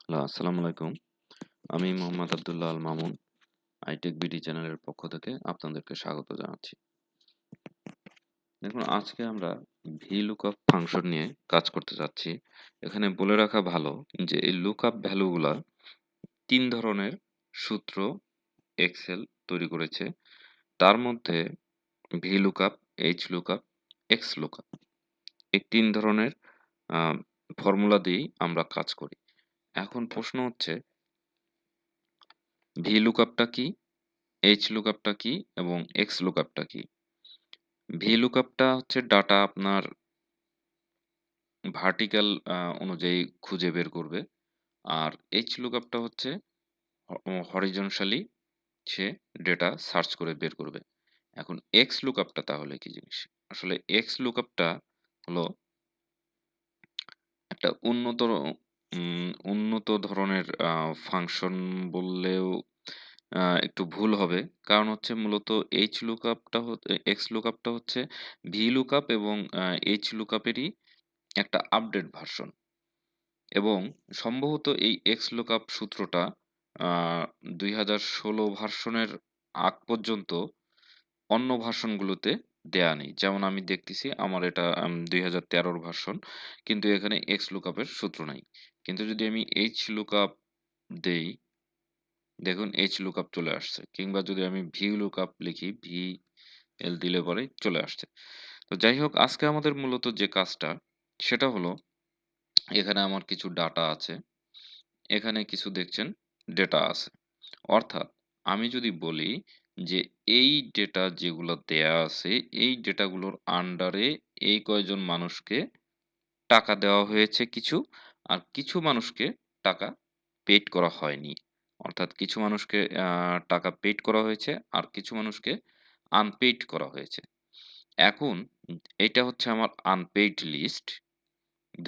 Hello, আসসালামু আলাইকুম। আমি মোহাম্মদ আব্দুল্লাহ আল মামুন। আইটেক বিডি চ্যানেলের পক্ষ থেকে আপনাদেরকে স্বাগত জানাচ্ছি। দেখুন, আজকে আমরা VLOOKUP ফাংশন নিয়ে কাজ করতে যাচ্ছি। এখানে বলে রাখা ভালো যে এই লুকআপ ভ্যালুগুলা ৩ ধরনের সূত্র এক্সেল তৈরি করেছে। তার মধ্যে VLOOKUP, HLOOKUP, XLOOKUP এই ৩ ধরনের আ ফর্মুলা দিয়েই আমরা কাজ করি। এখন প্রশ্ন হচ্ছে VLOOKUP টা কি? HLOOKUP টা কি? এবং XLOOKUP টা কি? VLOOKUP টা হচ্ছে ডাটা আপনার ভার্টিক্যাল অনুযায়ী খুঁজে বের করবে। আর HLOOKUP টা হচ্ছে হরিজনটালি সে ডেটা সার্চ করে বের করবে। এখন XLOOKUP টা তাহলে কি জিনিস? আসলে XLOOKUP টা হলো একটা উন্নত ধরনের ফাংশন বললেও একটু ভুল হবে। কারণ হচ্ছে মূলত HLOOKUP টা XLOOKUP টা হচ্ছে VLOOKUP এবং HLOOKUP এরই একটা আপডেট ভার্সন। এবং সম্ভবত এই XLOOKUP সূত্রটা আ ২০১৬ ভার্সনের আগ পর্যন্ত অন্য ভার্সনগুলোতে দেয়া নেই। যেমন আমি দেখতেছি আমার এটা ২০১৩ র ভার্সন। কিন্তু এখানে XLOOKUP এর সূত্র নাই। কিন্তু যদি আমি HLOOKUP দেই, দেখুন HLOOKUP চলে আসছে। কিংবা যদি আমি VLOOKUP লিখি, VL দিলে পরেই চলে আসছে। তো যাই হোক, আজকে আমাদের মূলত যে কাজটা সেটা হলো, এখানে আমার কিছু ডাটা আছে। এখানে কিছু দেখছেন ডেটা আছে। অর্থাৎ আমি যদি বলি যে এই ডেটা যেগুলো দেয়া আছে, এই ডেটাগুলোর আন্ডারে এই কয়জন মানুষকে টাকা দেওয়া হয়েছে কিছু, আর কিছু মানুষকে টাকা পেইড করা হয়নি। অর্থাৎ কিছু মানুষকে টাকা পেইড করা হয়েছে আর কিছু মানুষকে আনপেইড করা হয়েছে। এখন এইটা হচ্ছে আমার আনপেইড লিস্ট।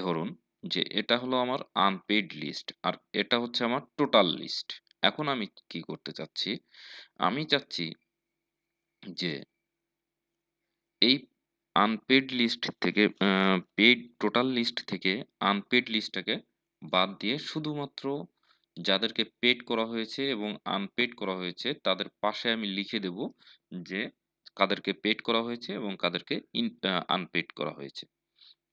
ধরুন যে এটা হলো আমার আনপেইড লিস্ট আর এটা হচ্ছে আমার টোটাল লিস্ট। এখন আমি কি করতে চাচ্ছি? আমি চাচ্ছি যে এই আনপেইড লিস্ট থেকে পেইড টোটাল লিস্ট থেকে আনপেইড লিস্টটাকে বাদ দিয়ে শুধুমাত্র যাদেরকে পেইড করা হয়েছে এবং আনপেইড করা হয়েছে তাদের পাশে আমি লিখে দেব যে কাদেরকে পেইড করা হয়েছে এবং কাদেরকে আনপেইড করা হয়েছে।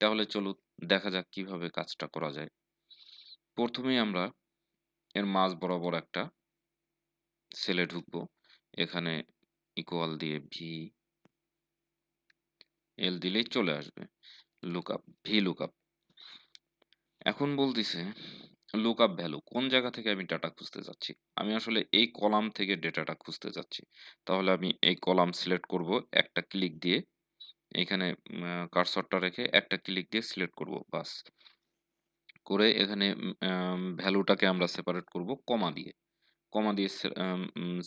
তাহলে চলুন দেখা যাক কিভাবে কাজটা করা যায়। প্রথমেই আমরা এর মাঝ বরাবর একটা সেলে ঢুকবো। এখানে ইকুয়াল দিয়ে VL দিলেই চলে আসবে। Lookup, VLOOKUP। এখন বলতেছে লুকআপ ভ্যালু কোন জায়গা থেকে আমি ডাটা খুঁজতে যাচ্ছি। আমি আসলে এই কলাম থেকে ডেটাটা খুঁজতে যাচ্ছি। তাহলে আমি এই কলাম সিলেক্ট করব একটা ক্লিক দিয়ে। এখানে কার্সরটা রেখে একটা ক্লিক দিয়ে সিলেক্ট করব, বাস। করে এখানে ভ্যালুটাকে আমরা সেপারেট করব কমা দিয়ে। কমা দিয়ে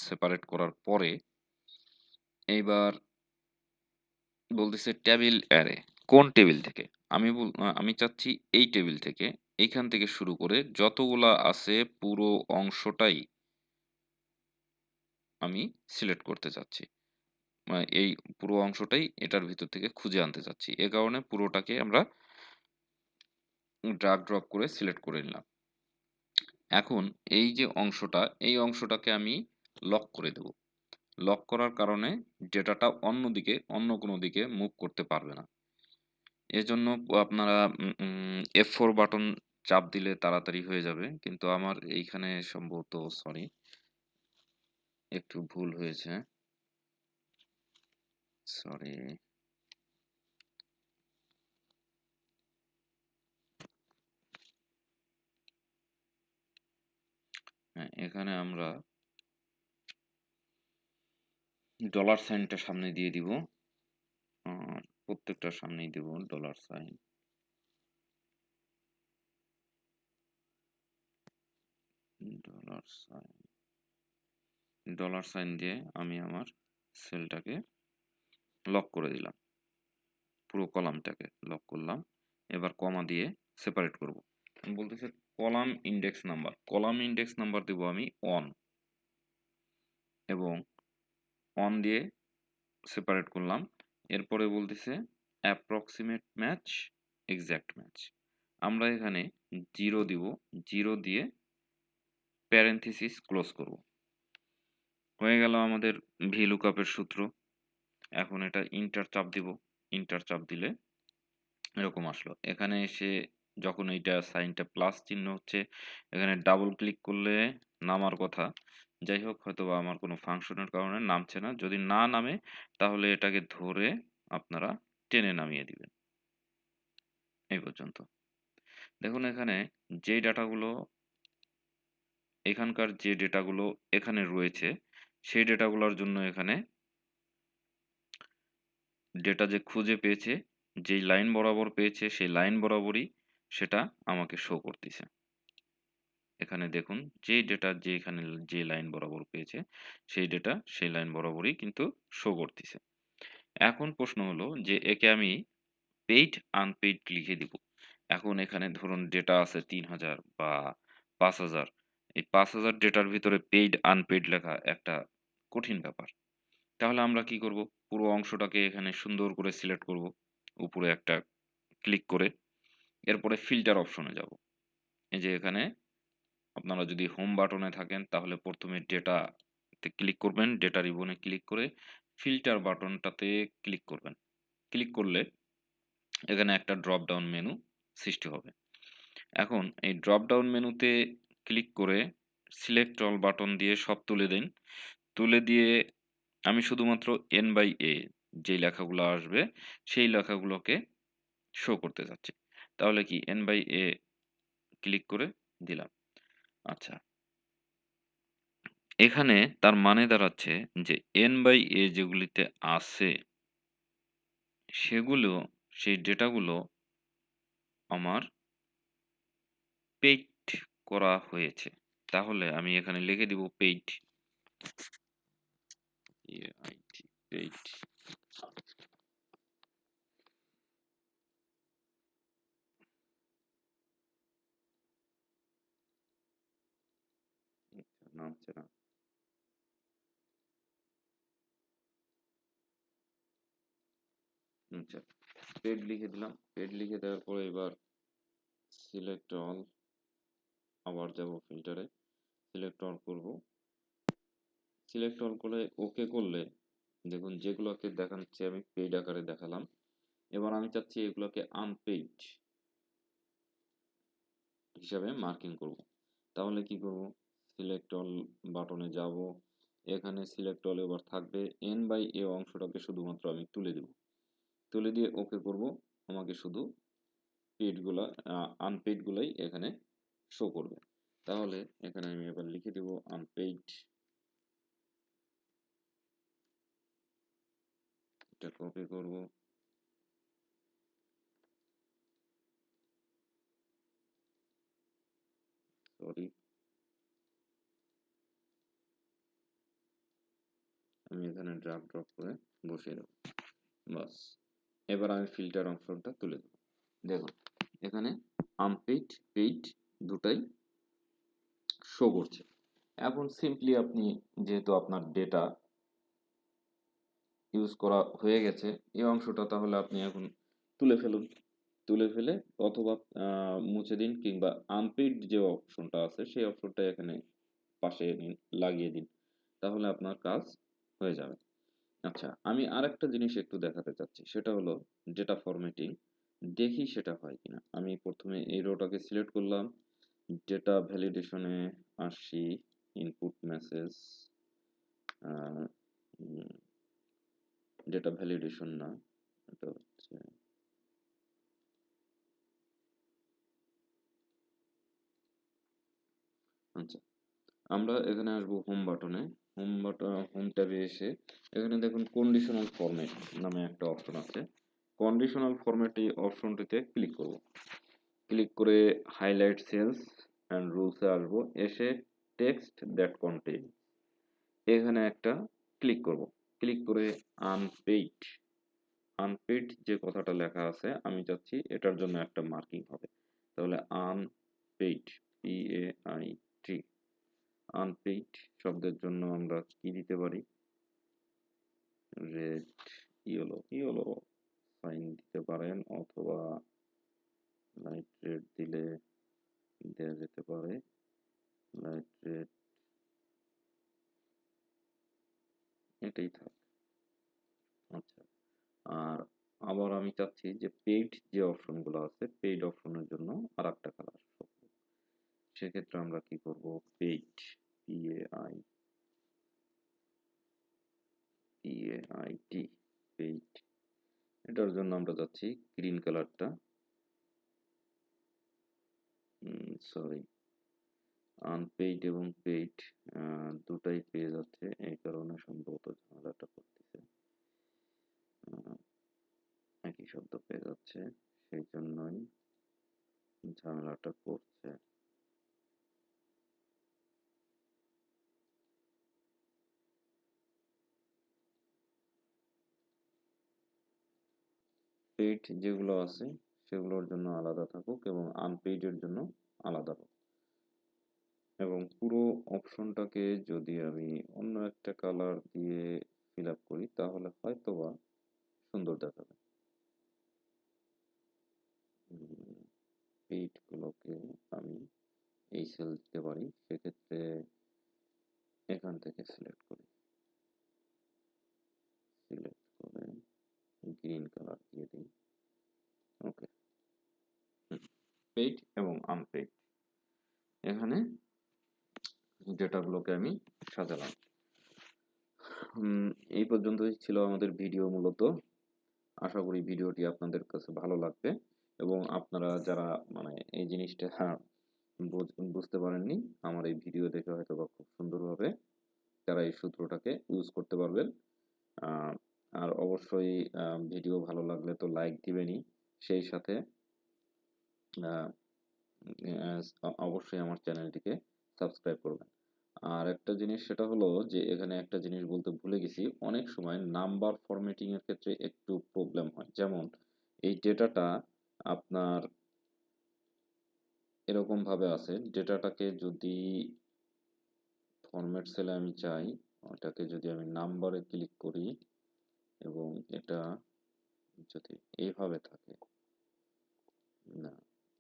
সেপারেট করার পরে এইবার বলতেছে টেবিল অ্যারে। কোন টেবিল থেকে? আমি চাচ্ছি এই টেবিল থেকে। এইখান থেকে শুরু করে যতগুলা আছে পুরো অংশটাই আমি সিলেক্ট করতে চাচ্ছি। এই পুরো অংশটাই এটার ভিতর থেকে খুঁজে আনতে চাচ্ছি। এ কারণে পুরোটাকে আমরা ড্রাগ ড্রপ করে সিলেক্ট করে নিলাম। এখন এই যে অংশটা, এই অংশটাকে আমি লক করে দেব। লক করার কারণে ডেটাটা অন্য কোনো দিকে মুভ করতে পারবে না। এজন্য আপনারা F4 বাটন চাপ দিলে তাড়াতাড়ি হয়ে যাবে। কিন্তু আমার এইখানে সম্ভবত সরি একটু ভুল হয়েছে। সরি। হ্যাঁ, এখানে আমরা ডলার সাইনটা সামনে দিয়ে দিব। আর প্রত্যেকটার সামনেই দেব dollar sign. Dollar sign. Dollar sign দিয়ে আমি আমার সেলটাকে লক করে দিলাম। পুরো কলামটাকে লক করলাম। এবার কমা দিয়ে সেপারেট করব। বলতেছে column index number. Column index number দেব আমি 1 এবং 1 দিয়ে সেপারেট করলাম। এরপরে বলতেছে অ্যাপ্রক্সিমেট ম্যাচ, এক্সাক্ট ম্যাচ। আমরা এখানে 0 দিব। 0 দিয়ে প্যারেনথিসিস ক্লোজ করব। হয়ে গেল আমাদের VLOOKUP এর সূত্র। এখন এটা ইন্টার চাপ দিব। ইন্টার চাপ দিলে এরকম আসলো। এখানে এসে যখন এইটা সাইনটা প্লাস চিহ্ন হচ্ছে, এখানে ডাবল ক্লিক করলে নামার কথা। যাই হোক, হয়তোবা আমার কোনো ফাংশনের কারণে নামছে না। যদি না নামে তাহলে এটাকে ধরে আপনারা টেনে নামিয়ে দিবেন। এই পর্যন্ত। দেখুন এখানে যে ডাটাগুলো এখানকার যে ডেটাগুলো এখানে রয়েছে, সেই ডেটাগুলোর জন্য এখানে ডেটা যে খুঁজে পেয়েছে, যেই লাইন বরাবর পেয়েছে সেই লাইন বরাবরই সেটা আমাকে শো করতেছে। এখানে দেখুন যে ডেটা যে এখানে যে লাইন বরাবর পেয়েছে সেই ডেটা সেই লাইন বরাবরই কিন্তু শো করতেছে। এখন প্রশ্ন হলো যে একে আমি পেইড আনপেইড লিখে দিব। এখন এখানে ধরুন ডেটা আছে ৩০০০ বা ৫০০০। এই ৫০০০ ডেটার ভিতরে পেইড আনপেইড লেখা একটা কঠিন ব্যাপার। তাহলে আমরা কি করব? পুরো অংশটাকে এখানে সুন্দর করে সিলেক্ট করব। উপরে একটা ক্লিক করে এরপরে ফিল্টার অপশনে যাব। এই যে এখানে আপনারা যদি হোম বাটনে থাকেন তাহলে প্রথমে ডেটাতে ক্লিক করবেন, ডেটা রিবনে ক্লিক করে ফিল্টার বাটনটাতে ক্লিক করবেন। ক্লিক করলে এখানে একটা ড্রপ ডাউন মেনু সৃষ্টি হবে। এখন এই ড্রপ ডাউন মেনুতে ক্লিক করে সিলেক্ট অল বাটন দিয়ে সব তুলে দিন। তুলে দিয়ে আমি শুধুমাত্র এন বাই এ যেই লেখাগুলো আসবে সেই লেখাগুলোকে শো করতে যাচ্ছি। তাহলে কি এন বাই এ ক্লিক করে দিলাম। আচ্ছা, এখানে তার মানে দাঁড়াচ্ছে যে এন বাই এ যেগুলিতে আছে সেগুলো সেই ডেটাগুলো আমার পেইড করা হয়েছে। তাহলে আমি এখানে লিখে দিব পেইড, পেইড। নামছে না। আচ্ছা, পেড লিখে দিলাম। পেড লিখে দেওয়ার পরে এবার সিলেক্ট অল, আবার যাব ফিল্টারে, সিলেক্ট অল করব। সিলেক্ট অল করে ওকে করলে দেখুন যেগুলোকে দেখাচ্ছে আমি পেইড আকারে দেখালাম। এবার আমি চাচ্ছি এগুলোকে আনপেইড হিসাবে মার্কিং করব। তাহলে কি করব? সিলেক্ট অল বাটনে যাব। এখানে সিলেক্ট অল এবার থাকবে এন বাই এ অংশটাকে শুধুমাত্র আমি তুলে দেব। তুলে দিয়ে ওকে করব। আমাকে শুধু পেইডগুলা আনপেইডগুলাই এখানে শো করবে। তাহলে এখানে আমি এবার লিখে দেব আনপেইড। এটা কপি করব। সরি, আমি এখানে ড্রাগ ড্রপ করে বসিয়ে দেব। বাস, এবার আমি ফিল্টার অপশনটা তুলে দেব। দেখুন এখানে আনপেইড পেইড দুটাই শো করছে। এখন সিম্পলি আপনি যেহেতু আপনার ডেটা ইউজ করা হয়ে গেছে এই অংশটা, তাহলে আপনি এখন তুলে ফেলুন। তুলে ফেলে অথবা মুছে দিন, কিংবা আনপেইড যে অপশনটা আছে সেই অপশনটা এখানে পাশে লাগিয়ে দিন। তাহলে আপনার কাজ হয়ে যাবে। আচ্ছা, আমি আরেকটা জিনিস একটু দেখাতে চাচ্ছি, সেটা হলো ডেটা ফরম্যাটিং। দেখি সেটা হয় কিনা। আমি প্রথমে এই রোটাকে সিলেক্ট করলাম, ডেটা ভ্যালিডেশনে আসি, ইনপুট মেসেজ, ডেটা ভ্যালিডেশন না, এটা হচ্ছে আচ্ছা, আমরা এখানে আসবো হোম বাটনে। হোম বাটন, হোম ট্যাবে এসে এখানে দেখুন কন্ডিশনাল ফরম্যাট নামে একটা অপশন আছে। কন্ডিশনাল ফরম্যাট এই অপশনটিতে ক্লিক করব। ক্লিক করে হাইলাইট সেলস অ্যান্ড রুলসে আসবো। এসে টেক্সট দ্যাট কন্টেইন এখানে একটা ক্লিক করব। ক্লিক করে আনপেইড, আনপেইড যে কথাটা লেখা আছে আমি চাচ্ছি এটার জন্য একটা মার্কিং হবে। তাহলে আনপেইড, PAID, আনপেইড শব্দের জন্য আমরা কি দিতে পারি? রেড, ইয়েলো, ইয়েলো সাইন দিতে পারেন, অথবা লাইট রেড দিলে দেওয়া যেতে পারে। লাইট রেড চাচ্ছি যে পেইড যে অপশনগুলো আছে পেইড অপশনের জন্য আরেকটা কালার। সেক্ষেত্রে আমরা কি করব, পেইড PAIT পেইড, এটার জন্য আমরা যাচ্ছি গ্রিন কালারটা, সরি আনপেইড এবং পেইড দুটাই পেয়ে যাচ্ছে, এই কারণে সম্ভবত ঝামেলাটা করতেছে, একই শব্দ পেয়ে যাচ্ছে, সেই জন্যই ঝামেলাটা করছে। পেইড যেগুলো আছে সেগুলোর জন্য আলাদা থাকুক এবং আনপেইডের জন্য আলাদা হোক। এবং পুরো অপশনটাকে যদি আমি অন্য একটা কালার দিয়ে ফিল আপ করি তাহলে হয়তোবা সুন্দর দেখাবে। পেইডগুলোকে আমি এই সেল দিতে পারি, সেক্ষেত্রে এখান থেকে সিলেক্ট করি, সিলেক্ট করে গ্রিন কালার দিয়ে দিই। ওকে, পেইড এবং আনপেইড এখানে ডেটাগুলোকে আমি সাজালাম। এই পর্যন্তই ছিল আমাদের ভিডিও মূলত। আশা করি ভিডিওটি আপনাদের কাছে ভালো লাগবে এবং আপনারা যারা মানে এই জিনিসটা বুঝতে পারেননি, আমার এই ভিডিও দেখে হয়তো বা খুব সুন্দরভাবে তারা এই সূত্রটাকে ইউজ করতে পারবেন। আর অবশ্যই ভিডিও ভালো লাগলে তো লাইক দিবেনই, সেই সাথে অবশ্যই আমার চ্যানেলটিকে সাবস্ক্রাইব করবেন। আর একটা জিনিস সেটা হলো যে এখানে একটা জিনিস বলতে ভুলে গেছি, অনেক সময় নাম্বার ফরম্যাটিং এর ক্ষেত্রে একটু প্রবলেম হয়। যেমন এই ডেটাটা আপনার এরকম ভাবে আছে, ডেটাটাকে যদি ফরম্যাট সেলে আমি চাই, ওটাকে যদি আমি নাম্বারে ক্লিক করি এবং এটা যদি এইভাবে থাকে, না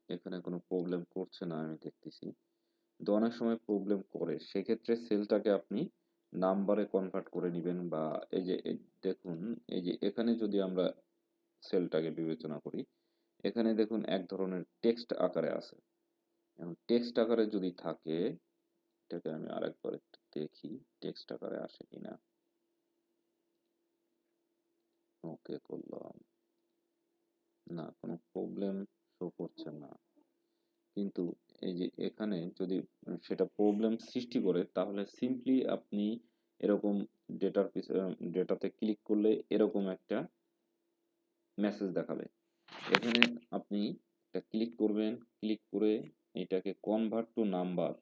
এখানে কোনো প্রবলেম করছে না আমি দেখতেছি, তো অনেক সময় প্রবলেম করে, সেক্ষেত্রে সেলটাকে আপনি নাম্বারে কনভার্ট করে নেবেন। বা এই যে দেখুন, এই যে এখানে যদি আমরা সেলটাকে বিবেচনা করি, এখানে দেখুন এক ধরনের টেক্সট আকারে আছে, এখন টেক্সট আকারে যদি থাকে, এটাকে আমি আরেকবার একটু দেখি টেক্সট আকারে আসে কিনা। ওকে করলাম, না কোনো প্রবলেম শো করছে না, কিন্তু এই যে এখানে যদি সেটা প্রবলেম সৃষ্টি করে তাহলে সিম্পলি আপনি এরকম ডেটাতে ক্লিক করলে এরকম একটা মেসেজ দেখাবে। এখানে আপনি এটা ক্লিক করবেন, ক্লিক করে এটাকে কনভার্ট টু নাম্বার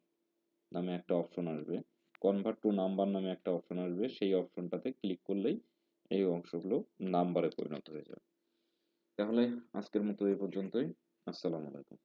নামে একটা অপশন আসবে, কনভার্ট টু নাম্বার নামে একটা অপশন আসবে, সেই অপশনটাতে ক্লিক করলেই এই অংশগুলো নাম্বারে পরিণত হয়ে যাবে। তাহলে আজকের মতো এই পর্যন্তই। আসসালামু আলাইকুম।